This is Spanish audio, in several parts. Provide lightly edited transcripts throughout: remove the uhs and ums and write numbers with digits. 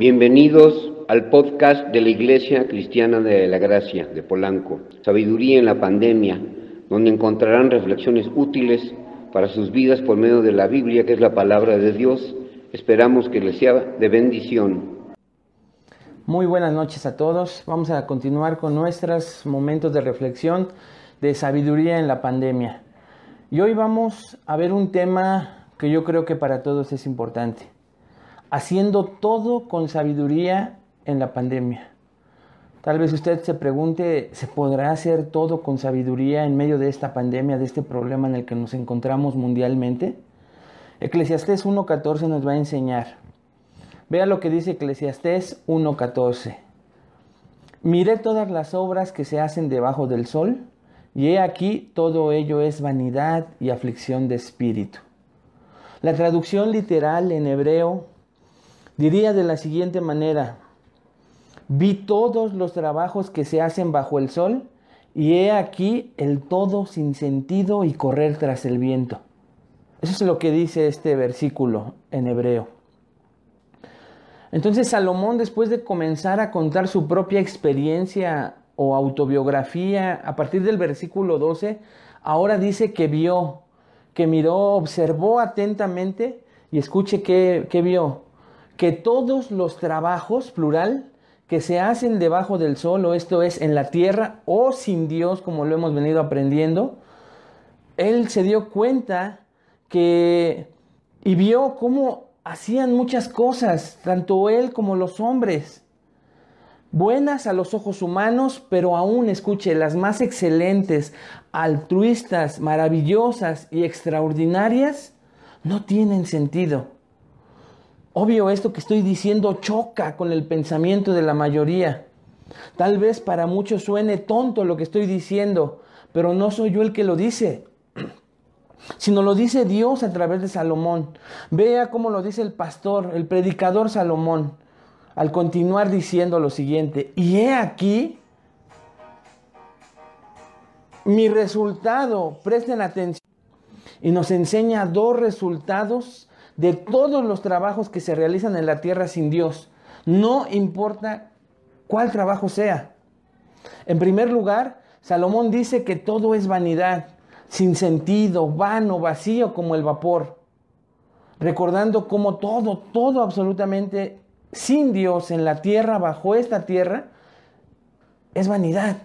Bienvenidos al podcast de la Iglesia Cristiana de la Gracia de Polanco, Sabiduría en la Pandemia, donde encontrarán reflexiones útiles para sus vidas por medio de la Biblia, que es la palabra de Dios. Esperamos que les sea de bendición. Muy buenas noches a todos. Vamos a continuar con nuestros momentos de reflexión de sabiduría en la pandemia. Y hoy vamos a ver un tema que yo creo que para todos es importante. Haciendo todo con sabiduría en la pandemia. Tal vez usted se pregunte, ¿se podrá hacer todo con sabiduría en medio de esta pandemia, de este problema en el que nos encontramos mundialmente? Eclesiastés 1:14 nos va a enseñar. Vea lo que dice Eclesiastés 1:14. Miré todas las obras que se hacen debajo del sol, y he aquí todo ello es vanidad y aflicción de espíritu. La traducción literal en hebreo diría de la siguiente manera: vi todos los trabajos que se hacen bajo el sol, y he aquí el todo sin sentido y correr tras el viento. Eso es lo que dice este versículo en hebreo. Entonces Salomón, después de comenzar a contar su propia experiencia o autobiografía, a partir del versículo 12, ahora dice que vio, que miró, observó atentamente, y escuche qué vio: que todos los trabajos, plural, que se hacen debajo del sol, o esto es, en la tierra, o sin Dios, como lo hemos venido aprendiendo, él se dio cuenta y vio cómo hacían muchas cosas, tanto él como los hombres, buenas a los ojos humanos, pero aún, escuche, las más excelentes, altruistas, maravillosas y extraordinarias, no tienen sentido. Obvio, esto que estoy diciendo choca con el pensamiento de la mayoría. Tal vez para muchos suene tonto lo que estoy diciendo, pero no soy yo el que lo dice, sino lo dice Dios a través de Salomón. Vea cómo lo dice el pastor, el predicador Salomón, al continuar diciendo lo siguiente: y he aquí mi resultado, presten atención, y nos enseña dos resultados de todos los trabajos que se realizan en la tierra sin Dios, no importa cuál trabajo sea. En primer lugar, Salomón dice que todo es vanidad, sin sentido, vano, vacío como el vapor, recordando cómo todo absolutamente sin Dios en la tierra, bajo esta tierra, es vanidad.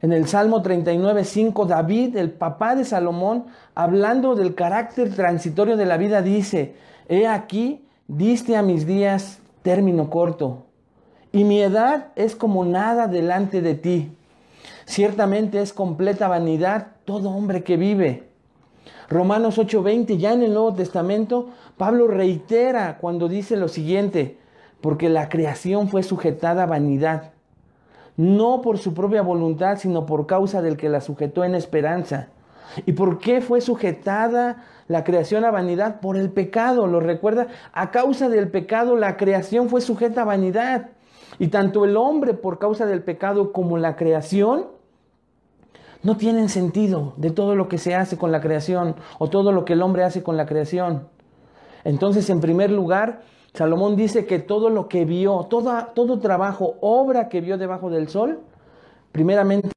En el Salmo 39:5, David, el papá de Salomón, hablando del carácter transitorio de la vida, dice: he aquí, diste a mis días término corto, y mi edad es como nada delante de ti. Ciertamente es completa vanidad todo hombre que vive. Romanos 8:20, ya en el Nuevo Testamento, Pablo reitera cuando dice lo siguiente: porque la creación fue sujetada a vanidad, no por su propia voluntad, sino por causa del que la sujetó en esperanza. ¿Y por qué fue sujetada la creación a vanidad? Por el pecado, ¿lo recuerda? A causa del pecado la creación fue sujeta a vanidad. Y tanto el hombre, por causa del pecado, como la creación no tienen sentido de todo lo que se hace con la creación, o todo lo que el hombre hace con la creación. Entonces, en primer lugar, Salomón dice que todo lo que vio, todo trabajo, obra que vio debajo del sol, primeramente.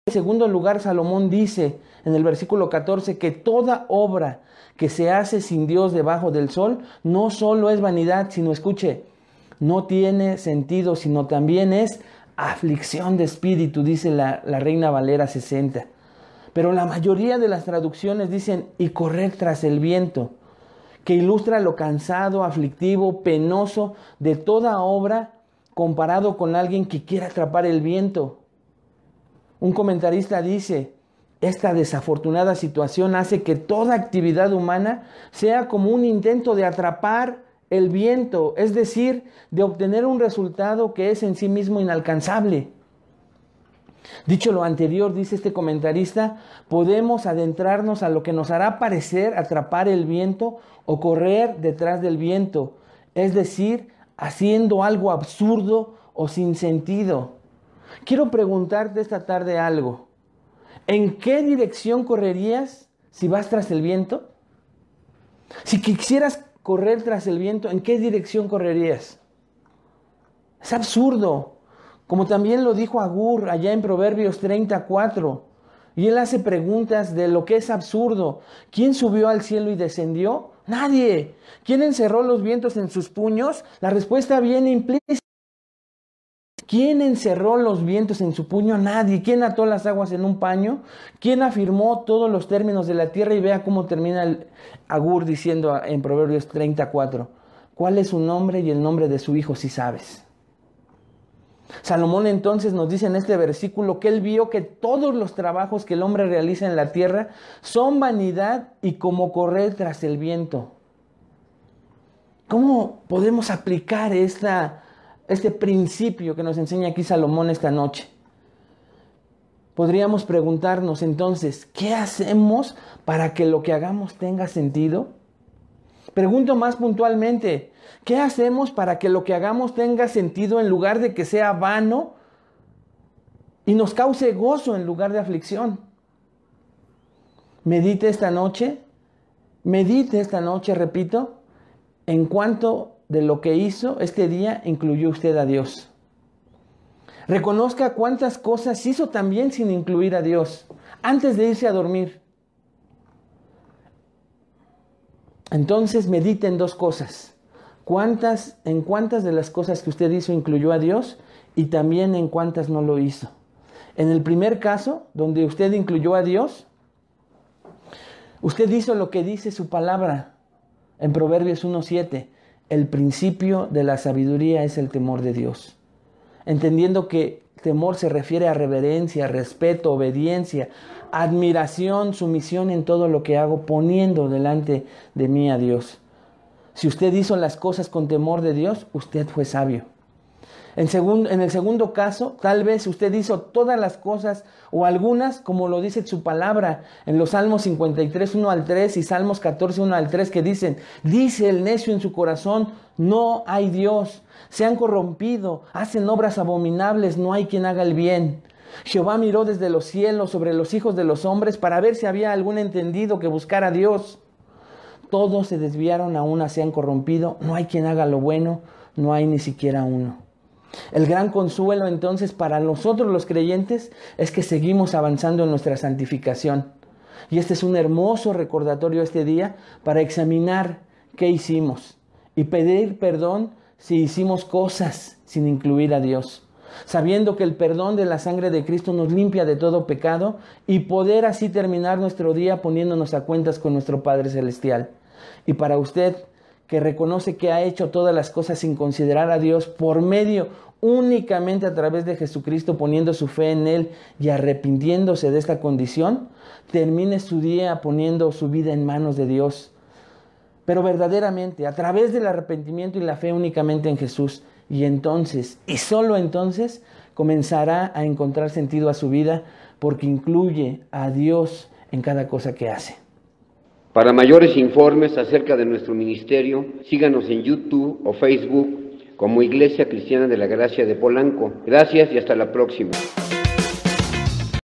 En segundo lugar, Salomón dice en el versículo 14 que toda obra que se hace sin Dios debajo del sol no solo es vanidad, sino, escuche, no tiene sentido, sino también es aflicción de espíritu, dice la Reina Valera 60. Pero la mayoría de las traducciones dicen y correr tras el viento, que ilustra lo cansado, aflictivo, penoso de toda obra comparado con alguien que quiere atrapar el viento. Un comentarista dice: esta desafortunada situación hace que toda actividad humana sea como un intento de atrapar el viento, es decir, de obtener un resultado que es en sí mismo inalcanzable. Dicho lo anterior, dice este comentarista, podemos adentrarnos a lo que nos hará parecer atrapar el viento o correr detrás del viento, es decir, haciendo algo absurdo o sin sentido. Quiero preguntarte esta tarde algo: ¿en qué dirección correrías si vas tras el viento? Si quisieras correr tras el viento, ¿en qué dirección correrías? Es absurdo. Como también lo dijo Agur allá en Proverbios 34. Y él hace preguntas de lo que es absurdo. ¿Quién subió al cielo y descendió? Nadie. ¿Quién encerró los vientos en sus puños? La respuesta viene implícita. ¿Quién encerró los vientos en su puño? Nadie. ¿Quién ató las aguas en un paño? ¿Quién afirmó todos los términos de la tierra? Y vea cómo termina el Agur diciendo en Proverbios 34. ¿Cuál es su nombre y el nombre de su hijo, si sabes? Salomón entonces nos dice en este versículo que él vio que todos los trabajos que el hombre realiza en la tierra son vanidad y como correr tras el viento. ¿Cómo podemos aplicar este principio que nos enseña aquí Salomón esta noche? Podríamos preguntarnos entonces, ¿qué hacemos para que lo que hagamos tenga sentido? Pregunto más puntualmente, ¿qué hacemos para que lo que hagamos tenga sentido en lugar de que sea vano y nos cause gozo en lugar de aflicción? Medite esta noche, repito, en cuanto de lo que hizo este día incluyó usted a Dios. Reconozca cuántas cosas hizo también sin incluir a Dios, antes de irse a dormir. Entonces medite en dos cosas. En cuántas de las cosas que usted hizo incluyó a Dios y también en cuántas no lo hizo. En el primer caso, donde usted incluyó a Dios, usted hizo lo que dice su palabra en Proverbios 1:7. El principio de la sabiduría es el temor de Dios. Entendiendo que temor se refiere a reverencia, respeto, obediencia, admiración, sumisión en todo lo que hago, poniendo delante de mí a Dios. Si usted hizo las cosas con temor de Dios, usted fue sabio. En el segundo caso, tal vez usted hizo todas las cosas o algunas, como lo dice su palabra en los Salmos 53, 1 al 3 y Salmos 14, 1 al 3, que dicen: dice el necio en su corazón, no hay Dios. Se han corrompido, hacen obras abominables, no hay quien haga el bien. Jehová miró desde los cielos sobre los hijos de los hombres para ver si había algún entendido que buscara a Dios. Todos se desviaron, a una se han corrompido, no hay quien haga lo bueno, no hay ni siquiera uno. El gran consuelo entonces para nosotros los creyentes es que seguimos avanzando en nuestra santificación. Y este es un hermoso recordatorio este día para examinar qué hicimos y pedir perdón si hicimos cosas sin incluir a Dios, sabiendo que el perdón de la sangre de Cristo nos limpia de todo pecado y poder así terminar nuestro día poniéndonos a cuentas con nuestro Padre Celestial. Y para usted, que reconoce que ha hecho todas las cosas sin considerar a Dios por medio únicamente a través de Jesucristo, poniendo su fe en Él y arrepintiéndose de esta condición, termine su día poniendo su vida en manos de Dios. Pero verdaderamente, a través del arrepentimiento y la fe únicamente en Jesús. Y entonces, y solo entonces, comenzará a encontrar sentido a su vida, porque incluye a Dios en cada cosa que hace. Para mayores informes acerca de nuestro ministerio, síganos en YouTube o Facebook como Iglesia Cristiana de la Gracia de Polanco. Gracias y hasta la próxima.